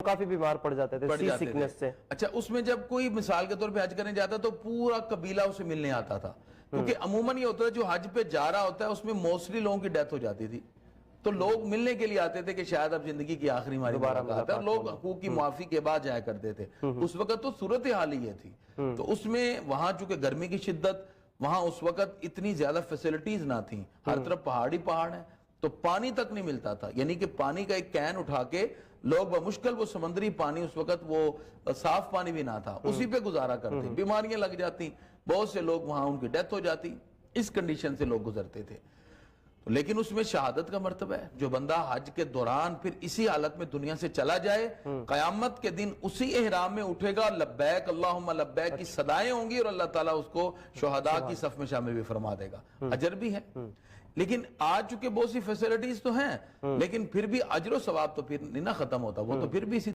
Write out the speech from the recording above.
کافی بیمار پڑ جاتے تھے سی سکنس سے. اچھا اس میں جب کوئی مثال کے طور پہ حج کرنے جاتا تو پورا قبیلہ اسے ملنے آتا تھا، کیونکہ عموماً یہ ہوتا ہے جو حج پہ جا رہا ہوتا ہے اس میں موسٹلی لوگوں کی ڈیتھ ہو جاتی تھی، تو لوگ ملنے کے لیے آتے تھے کہ شاید اب زندگی کی آخری ہماری ملاقات ہے، اور لوگ حقوق کی معافی کے بعد جایا کرتے تھے. اس وقت تو صورتحال ہی یہ تھی. تو اس میں وہاں چونکہ گرمی کی شدت، وہاں اس وقت اتنی زیادہ فیسلٹیز نہ تھیں، ہر طرف پہاڑی پہاڑ ہیں، تو پانی تک نہیں ملتا تھا. یعنی کہ پانی کا ایک کین اٹھا کے لوگ بمشکل وہ سمندری پانی، اس وقت وہ صاف پانی بھی نہ تھا، اسی پہ گزارا کرتے. بیماریاں لگ جاتی، بہت سے لوگ وہاں ان کی ڈیتھ ہو جاتی. اس کنڈیشن سے لوگ گزرتے تھے. لیکن اس میں شہادت کا مرتبہ ہے. جو بندہ حج کے دوران پھر اسی حالت میں دنیا سے چلا جائے، قیامت کے دن اسی احرام میں اٹھے گا، لبیک اللہم لبیک کی صدائیں ہوں گی، اور اللہ تعالیٰ اس کو شہداء کی صف میں شامل بھی فرما دے گا. اجر بھی ہے. لیکن آج چونکہ بہت سی فیسلٹیز تو ہیں، لیکن پھر بھی اجر و ثواب تو پھر نہیں نہ ختم ہوتا، وہ تو پھر بھی اسی